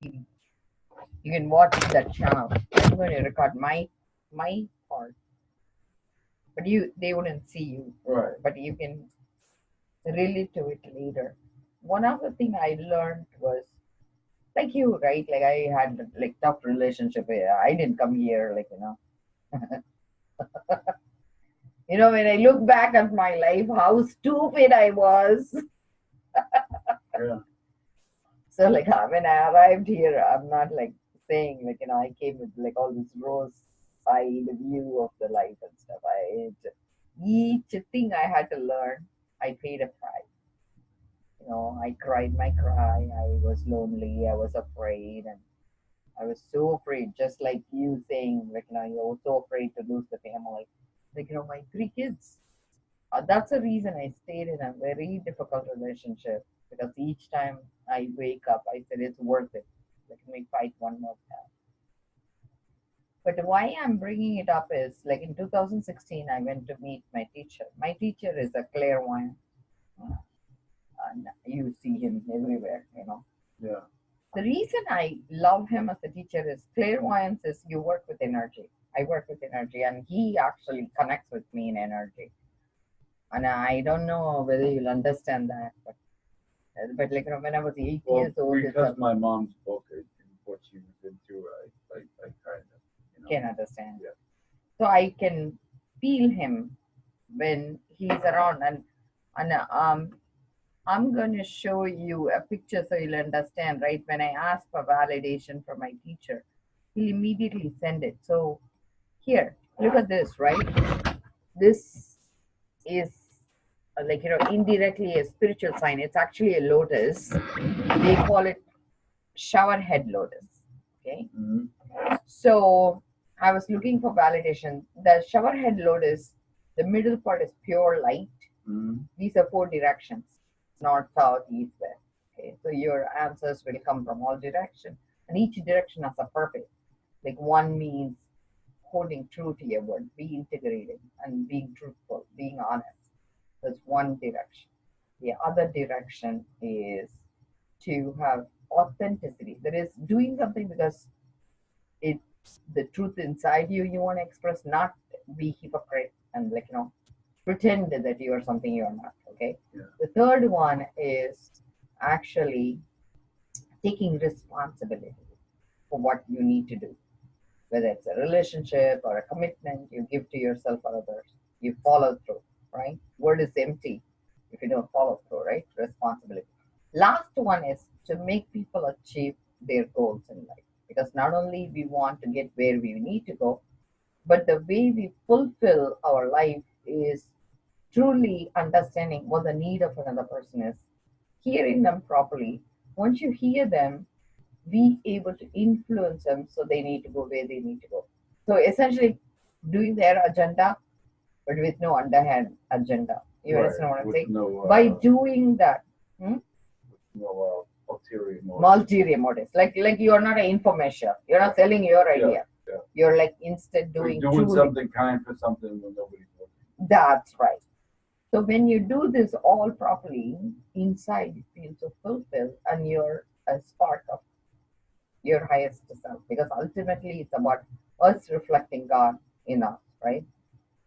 TV. You can watch that channel. I'm going to record my part, but they wouldn't see you. Right. But you can relate to it later. One of the thing I learned was like you, right? Like I had like tough relationship. I didn't come here, like when I look back at my life, how stupid I was. Yeah. So like when I arrived here, I'm not like saying like I came with like all this rose-eyed view of the life and stuff. Each thing I had to learn, I paid a price. I cried my cry. I was lonely. I was afraid, and I was so afraid. Just like you saying, like you're so afraid to lose the family. Like my three kids. That's the reason I stayed in a very difficult relationship because each time I wake up, I said it's worth it. Let me fight one more time. But why I'm bringing it up is like in 2016, I went to meet my teacher. My teacher is a clairvoyant. And you see him everywhere. Yeah. The reason I love him as a teacher is clairvoyance is you work with energy. I work with energy, and he actually connects with me in energy. And I don't know whether you'll understand that, but like when I was 8 years old, because my mom's book and what she was into, I kind of can understand. Yeah. So I can feel him when he's around, and I'm going to show you a picture so you'll understand. Right when I ask for validation from my teacher, he'll immediately send it. So here, look at this. Right, this is like indirectly a spiritual sign. It's actually a lotus. They call it shower head lotus. Okay. Mm-hmm. So I was looking for validation. The shower head lotus, the middle part is pure light. Mm-hmm. These are 4 directions: north, south, east, west. Okay, so your answers will come from all directions, and each direction has a purpose. Like one means holding true to your word, be integrated and being truthful, being honest. That's one direction. The other direction is to have authenticity. That is doing something because it's the truth inside you want to express, not be hypocrite and pretend that you are something you're not. Okay. Yeah. The third one is actually taking responsibility for what you need to do, whether it's a relationship or a commitment you give to yourself or others. You follow through, right? Word is empty if you don't follow through, right? Responsibility. Last one is to make people achieve their goals in life, because not only we want to get where we need to go, but the way we fulfill our life is truly understanding what the need of another person is, hearing them properly. Once you hear them, be able to influence them so they need to go where they need to go. So essentially, doing their agenda, but with no underhand agenda. You understand what I'm saying? No, by doing that, no ulterior motives. Ulterior motives. Like you are not an infomercial. You're not selling your idea. Yeah. You're like instead doing something kind for something when nobody's looking. That's right. So when you do this all properly, inside you feel so fulfilled, and you're a spark of your highest self, because ultimately it's about us reflecting God in us, right?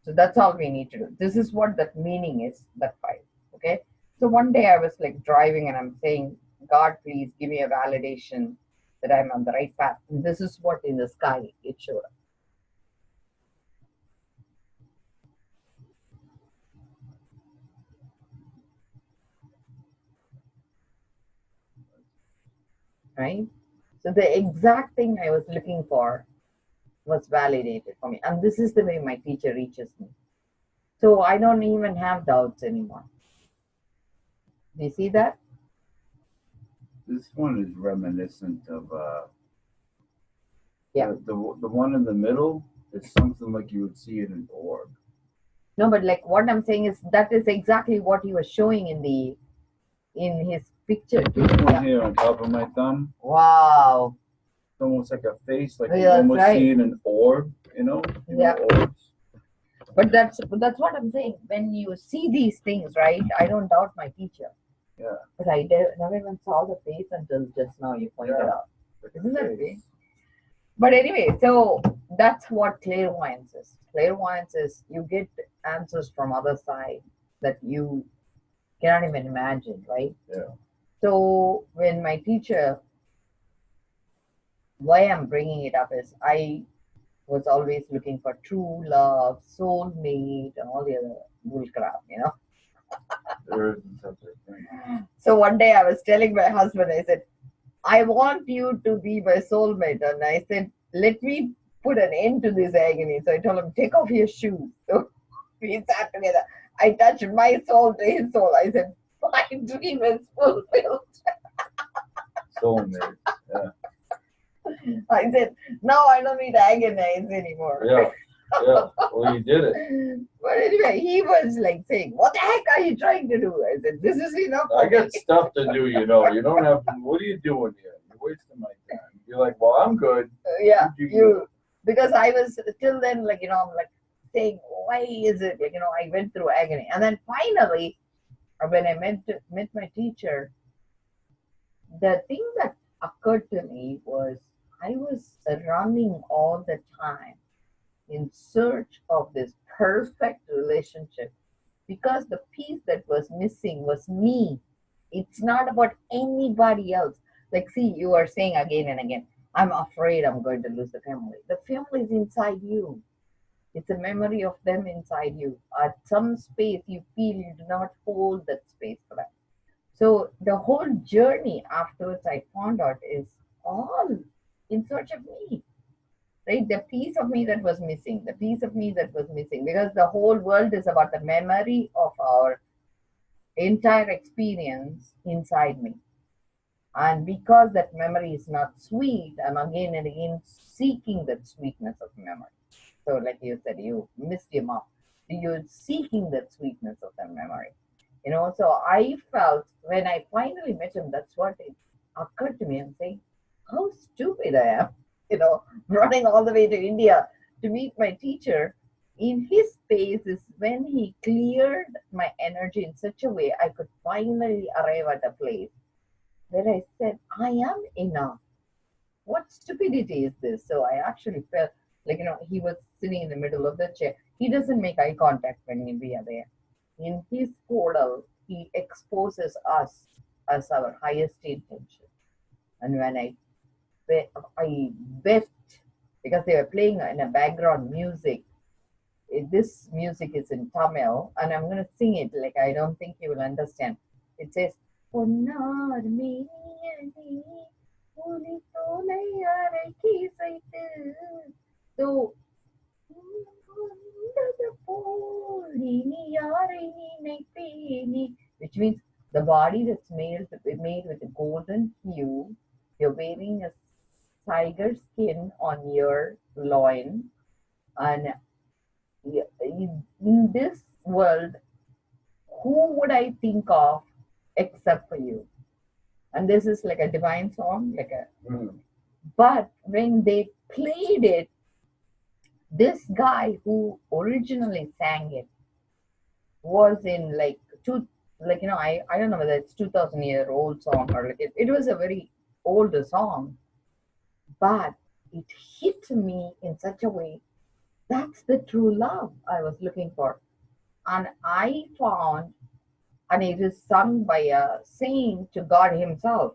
So that's all we need to do. This is what that meaning is, that 5. Okay. So one day I was like driving and I'm saying, God, please give me a validation that I'm on the right path. And this is what in the sky it showed up. Right? So the exact thing I was looking for was validated for me. And this is the way my teacher reaches me. So I don't even have doubts anymore. Do you see that? This one is reminiscent of Yeah. The one in the middle is something like you would see in an orb. No, but like what I'm saying is that is exactly what he was showing in his picture. This one here on top of my thumb. Wow. It's almost like a face, like you almost see in an orb, orbs. But that's what I'm saying. When you see these things, right? I don't doubt my teacher. Yeah. But I never even saw the face until just now you pointed out. Isn't that way? But anyway, so that's what clairvoyance is. Clairvoyance is you get answers from other side that you cannot even imagine, right? Yeah. So when my teacher, why I'm bringing it up is I was always looking for true love, soulmate, and all the other bull crap. There isn't such a thing. So one day I was telling my husband, I said, I want you to be my soulmate. And I said, let me put an end to this agony. So I told him, take off your shoes. So we sat together. I touched my soul to his soul. I said, my dream is fulfilled. Soulmate. Yeah. I said, now I don't need to agonize anymore. Yeah. Yeah. Well, you did it. But anyway, he was like saying, what the heck are you trying to do? I said, this is enough. I got stuff to do, You don't have to. What are you doing here? You're wasting my time. You're like, well, I'm good. Yeah, because I was till then, I'm like saying, why is it, I went through agony. And then finally, when I met my teacher, the thing that occurred to me was I was running all the time in search of this perfect relationship because the piece that was missing was me. It's not about anybody else. Like, see, you are saying again and again, I'm afraid I'm going to lose the family. The family is inside you. It's a memory of them inside you. At some space, you feel you do not hold that space for them. So the whole journey afterwards, I found out, is all in search of me, right? The piece of me that was missing, the piece of me that was missing, because the whole world is about the memory of our entire experience inside me. And because that memory is not sweet, I'm again and again seeking that sweetness of memory. So, like you said, you missed your mom. You're seeking that sweetness of the memory. So I felt when I finally met him, that's what it occurred to me. I'm saying, how stupid I am, running all the way to India to meet my teacher. In his space is when he cleared my energy in such a way I could finally arrive at a place where I said, I am enough. What stupidity is this? So I actually felt like, he was sitting in the middle of the chair. He doesn't make eye contact when we are there. In his portal, he exposes us as our highest intention. And when I wept because they were playing in a background music. This music is in Tamil, and I'm going to sing it. Like, I don't think you will understand. It says, பொன்னார் மேனியனே புலி தோலை அரைக்கி செய்து so which means the body that's made with a golden hue. You're wearing a tiger skin on your loin, and in this world, who would I think of except for you? And this is like a divine song, but when they played it, this guy who originally sang it was in I don't know whether it's 2,000-year-old song or it was a very older song, but it hit me in such a way. That's the true love I was looking for. And I found, and it is sung by a saint to God himself.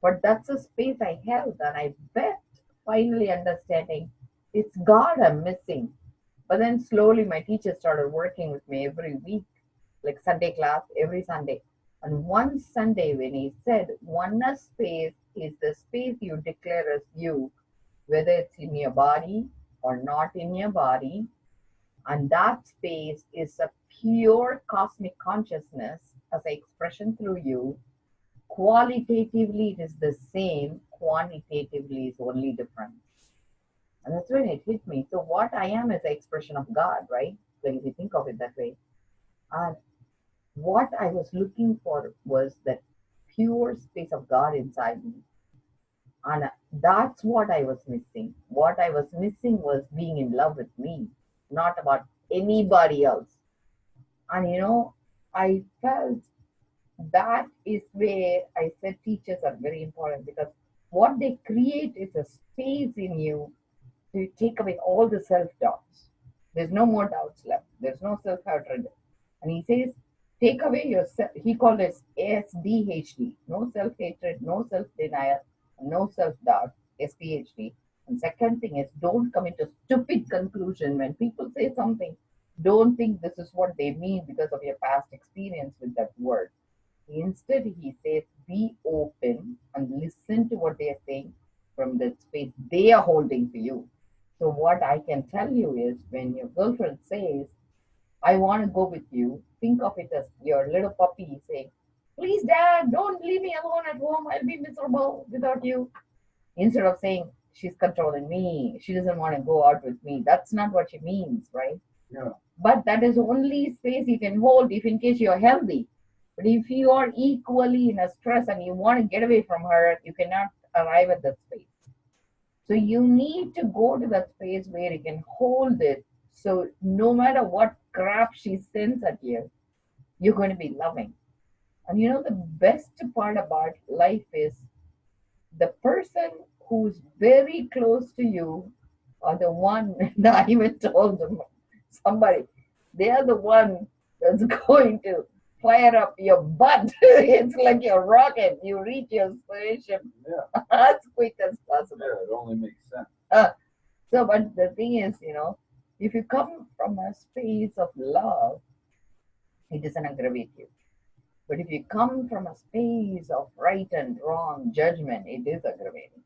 But that's a space I held, and I bet finally understanding it's God I'm missing. But then slowly my teacher started working with me every week, like Sunday class, every Sunday. And one Sunday when he said, oneness space is the space you declare as you, whether it's in your body or not in your body. And that space is a pure cosmic consciousness as an expression through you. Qualitatively, it is the same. Quantitatively, is only different. And that's when it hit me. So what I am is an expression of God, right? Like if you think of it that way. And what I was looking for was that pure space of God inside me. And that's what I was missing. What I was missing was being in love with me, not about anybody else. And I felt that is where I said teachers are very important, because What they create is a space in you to take away all the self doubts. There's no more doubts left. There's no self hatred. And he says, take away your self. He called it SDHD, no self hatred, no self denial, no self doubt. SDHD. And second thing is, don't come into stupid conclusion when people say something. Don't think this is what they mean because of your past experience with that word. Instead, he says, be open and listen to what they are saying from the space they are holding for you. So, what I can tell you is when your girlfriend says, I want to go with you, think of it as your little puppy saying, please, dad, don't leave me alone at home. I'll be miserable without you. Instead of saying, she's controlling me, she doesn't want to go out with me. That's not what she means, right? Yeah. But that is only space you can hold if in case you're healthy. But if you are equally in a stress and you want to get away from her, you cannot arrive at that space. So you need to go to that space where you can hold it. So no matter what crap she sends at you, you're going to be loving. And you know, the best part about life is the person who's very close to you are the one, I even told them, somebody, they are the one that's going to fire up your butt. It's like your rocket. You reach your station as quick as possible. Yeah, it only makes sense. So, but the thing is, if you come from a space of love, it doesn't aggravate you. But if you come from a space of right and wrong judgment, it is aggravating.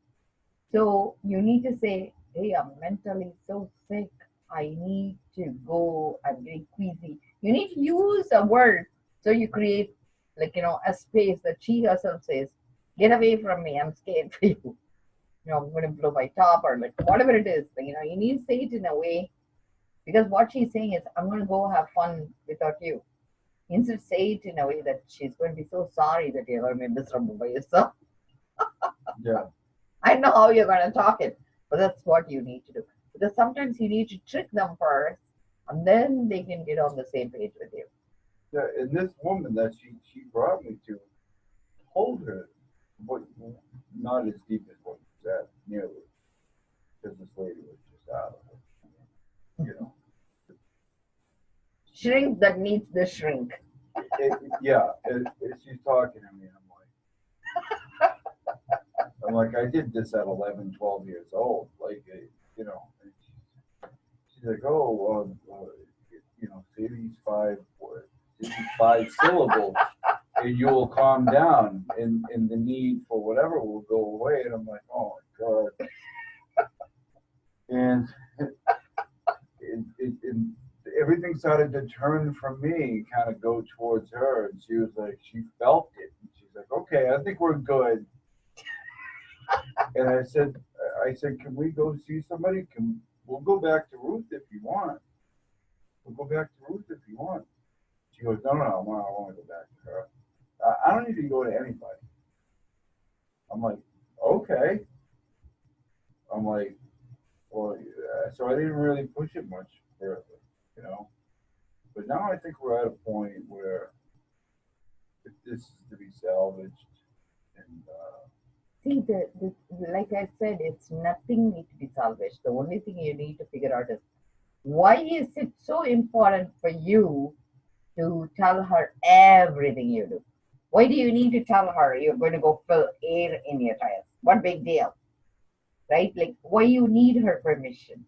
So you need to say, hey, I'm mentally so sick. I need to go. I'm getting queasy. You need to use a word. So you create, like, a space that she herself says, get away from me. I'm scared for you. I'm going to blow my top or like whatever it is. You need to say it in a way because what she's saying is, I'm going to go have fun without you. Instead, say it in a way that she's going to be so sorry that you're going to be miserable by yourself. Yeah. I don't know how you're going to talk it, but that's what you need to do. Because sometimes you need to trick them first, and then they can get on the same page with you. Yeah, and this woman that she brought me to told her, but not as deep as what you said, nearly, because this lady was just out of it, you know. Shrink that needs the shrink. She's talking to me, and I'm like, I did this at 11, 12 years old, like, you know. She's like, oh, say these five syllables, and you will calm down, and the need for whatever will go away. And I'm like, oh my god. And everything started to turn from me, kind of go towards her. And she was like, she felt it. And she's like, okay, I think we're good. And I said, can we go see somebody? We'll go back to Ruth if you want. We'll go back to Ruth if you want. She goes, no, I want to go back to her. I don't need to go to anybody. I'm like, okay. I'm like, well, so I didn't really push it much further, you know. But now I think we're at a point where if this is to be salvaged, and see, like I said, it's nothing need to be salvaged. The only thing you need to figure out is why is it so important for you to tell her everything you do? Why do you need to tell her you're going to go fill air in your tires? What big deal? Right? Like, why you need her permission?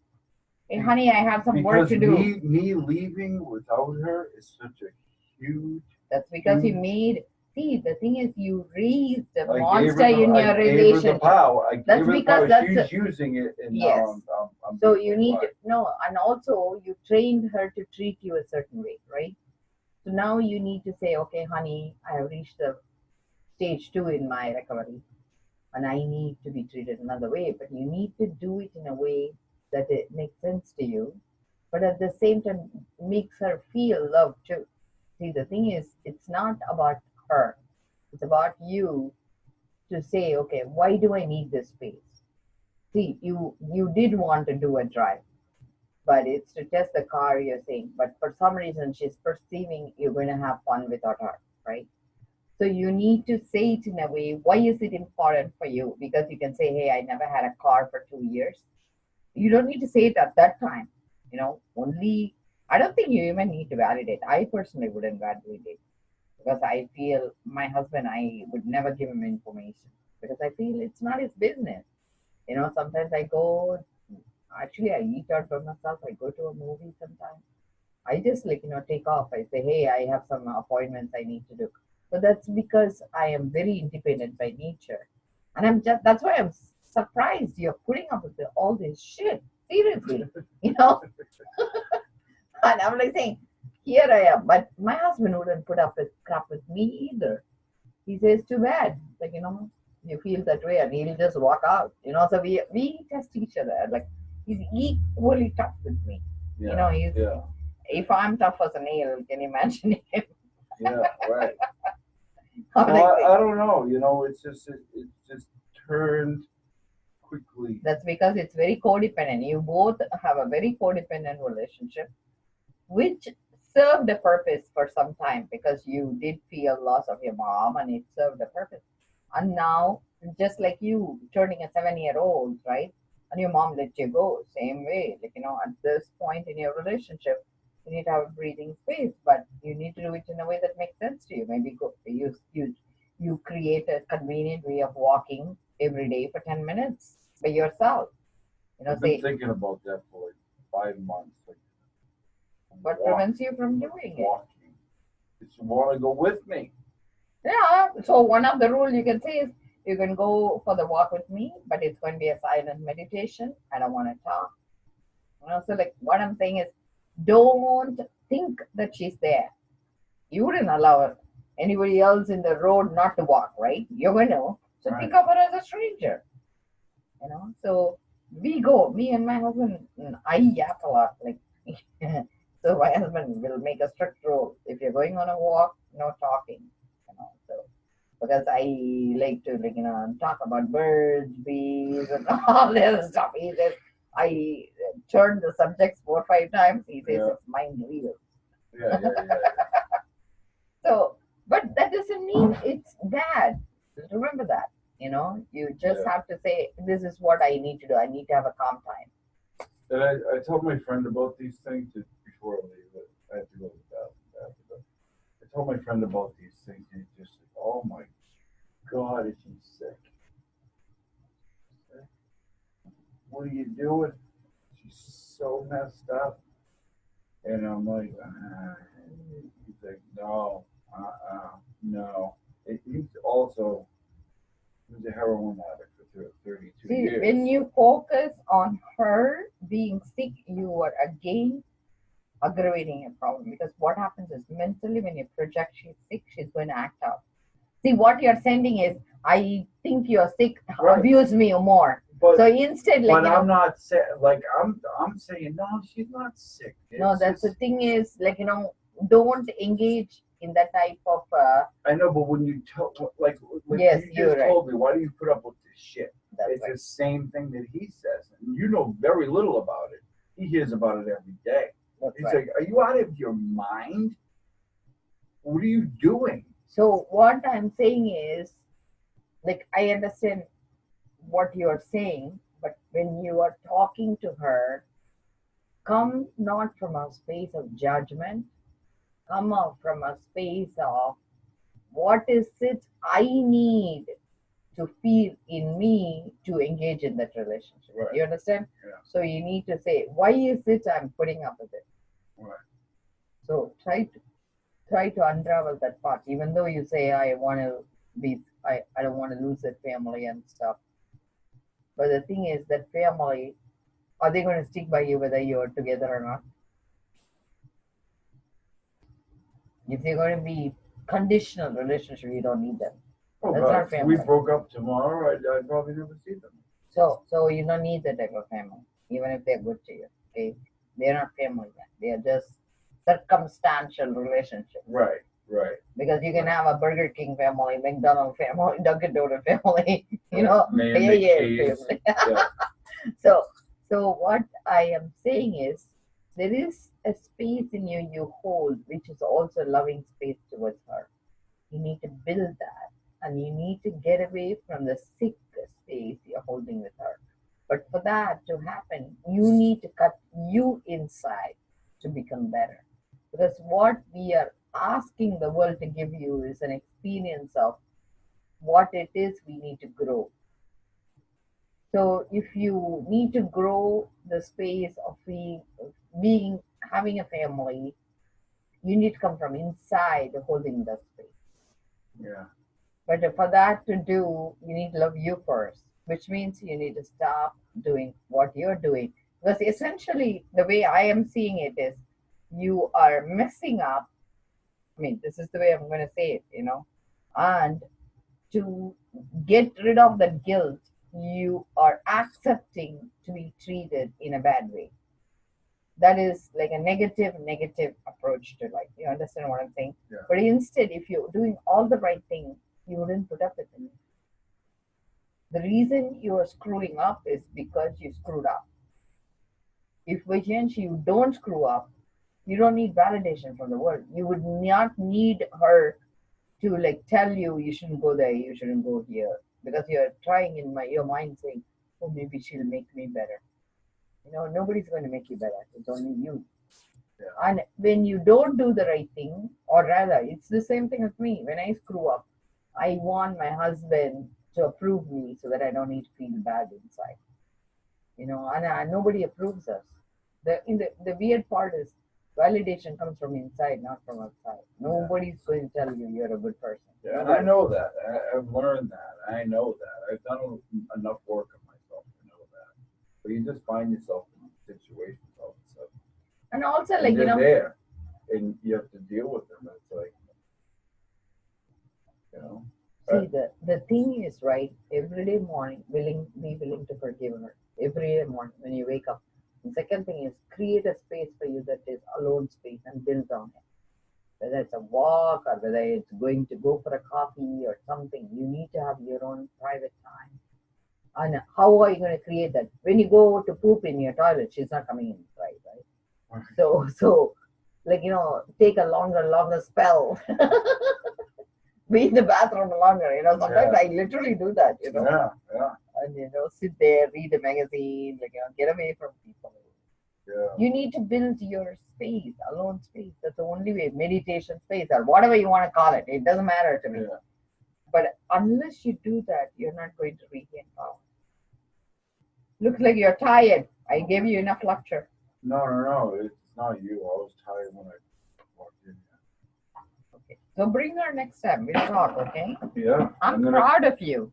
Hey, honey, I have some work to do. Me leaving without her is such a huge. That's because you made. See, the thing is, you raised a monster in your relationship. That's because she's using it. And yes. So you need to no, and also you trained her to treat you a certain way, right? So now you need to say, okay, honey, I have reached the stage 2 in my recovery, and I need to be treated another way. But you need to do it in a way that it makes sense to you, but at the same time makes her feel loved too. See, the thing is, it's not about her. It's about you to say, okay, why do I need this space? See, you did want to do a drive, but it's to test the car, you're saying. But for some reason, she's perceiving you're going to have fun without her, right? So you need to say it in a way, why is it important for you? Because you can say, hey, I never had a car for 2 years. You don't need to say it at that time. Only, I don't think you even need to validate. I personally wouldn't validate because I feel my husband, I would never give him information because I feel it's not his business. Sometimes I go, actually, I eat out by myself. I go to a movie sometimes. I just take off. I say, hey, I have some appointments I need to do. So that's because I am very independent by nature. And that's why I'm surprised you're putting up with all this shit. Seriously. You know? And I'm like saying, here I am. But my husband wouldn't put up with crap with me either. He says, too bad. You feel that way and he'll just walk out. So we test each other. Like he's equally tough with me. Yeah, He's yeah, if I'm tough as a nail, can you imagine him? yeah, right. I'm So like, I don't know. It just turned quickly. that's because it's very codependent. You both have a very codependent relationship, which served a purpose for some time because you did feel loss of your mom and it served a purpose. And now, just like you turning a 7-year old, right? And your mom let you go, same way. At this point in your relationship, you need to have a breathing space, but you need to do it in a way that makes sense to you. Maybe you create a convenient way of walking every day for 10 minutes by yourself. I've been Say, thinking about that for like 5 months. Like what walk, prevents you from doing it? walking. Did you want to go with me? Yeah, so one of the rules you can say is you can go for the walk with me, but it's going to be a silent meditation. I don't want to talk. So like what I'm saying is don't think that she's there. You wouldn't allow anybody else in the road not to walk, right? You're going to. So Right. think of her as a stranger. So we go, me and my husband, I yap a lot. Like so my husband will make a strict rule. If you're going on a walk, no talking. So because I like to talk about birds, bees, and all this stuff. He says I turned the subjects 4 or 5 times. He says Yeah, it's mind real. yeah, yeah, yeah, So, but that doesn't mean it's bad. Remember that. You just yeah. have to say this is what I need to do. I need to have a calm time. And I told my friend about these things before I leave. I have to go to the bathroom after, but I told my friend about these things, and he just said, "Oh my God, is he sick? What are you doing? She's so messed up." And I'm like, he's like, "No, no." He's also he was a heroin addict for 32 See, years. when you focus on her being sick, you are again aggravating a problem because what happens is mentally when you project she's sick, she's going to act out. See, what you're sending is, I think you're sick, Right. abuse me more. But So instead, but I'm not sick. Like I'm saying, no, she's not sick. no, It's that's the just thing is, don't engage in that type of, I know, but when you tell like yes, you you're just right. told me, why do you put up with this shit? That's It's right. the same thing that he says, and you know very little about it. He hears about it every day. That's He's right. like, "Are you out of your mind? What are you doing?" So what I'm saying is, like, I understand what you're saying, but when you are talking to her, come not from a space of judgment, come out from a space of what is it I need to feel in me to engage in that relationship. Right. You understand? Yeah. So you need to say, why is it I'm putting up with it? Right. So try to unravel that part, even though you say I don't want to lose that family and stuff. But the thing is that family, are they going to stick by you whether you're together or not? If they're going to be conditional relationship, you don't need them. Oh That's God, not if we family. broke up tomorrow, I'd probably never see them. So you don't need that type of family, even if they're good to you. Okay, they're not family then. They are just circumstantial relationships. Right. Right. Because you can have a Burger King family, McDonald's family, Dunkin' Donut family, Man, family. yeah. So what I am saying is there is a space in you hold, which is also loving space towards her. You need to build that, and you need to get away from the sick space you're holding with her. But for that to happen, you need to cut you inside to become better. Because what we are asking the world to give you is an experience of what it is we need to grow. So if you need to grow the space of being having a family, you need to come from inside holding the space. Yeah. But for that to do, you need to love you first, which means you need to stop doing what you're doing. Because essentially, the way I am seeing it is you are messing up. I mean, this is the way I'm going to say it. And to get rid of that guilt, you are accepting to be treated in a bad way. That is like a negative approach to life. You understand what I'm saying? Yeah. But instead, if you're doing all the right things, you wouldn't put up with it. The reason you are screwing up is because you screwed up. If by chance you don't screw up, you don't need validation from the world. You would not need her to like tell you you shouldn't go there, you shouldn't go here, because you're trying in your mind saying, oh, maybe she'll make me better. Nobody's going to make you better. It's only you. Yeah. And when you don't do the right thing, or rather, it's the same thing with me. When I screw up, I want my husband to approve me so that I don't need to feel bad inside. And nobody approves us. The weird part is validation comes from inside, not from outside. Nobody's going to tell you you're a good person. Yeah, and I know that. I've learned that. I know that. I've done enough work on myself to know that. But you just find yourself in situations all of a sudden. And also, And like, they're there, and you have to deal with them. It's like, you know. see, the thing is, right, every day morning, be willing to forgive her. Every day morning when you wake up. The second thing is create a space for you that is alone space and build on it. Whether it's a walk or whether it's going to go for a coffee or something, you need to have your own private time. And how are you going to create that? When you go to poop in your toilet, she's not coming inside, right? So, like, take a longer spell. Be in the bathroom longer. Sometimes Yeah. I literally do that. Yeah, yeah, And, sit there, read a magazine, like, get away from people. yeah. You need to build your space, alone space. That's the only way. Meditation space or whatever you want to call it. It doesn't matter to me. Yeah. But unless you do that, you're not going to regain power. Looks like you're tired. I gave you enough lecture. No. It's not you. I was tired when I walked in. Okay. So bring her next time. We'll talk, okay? Yeah. I'm proud of you.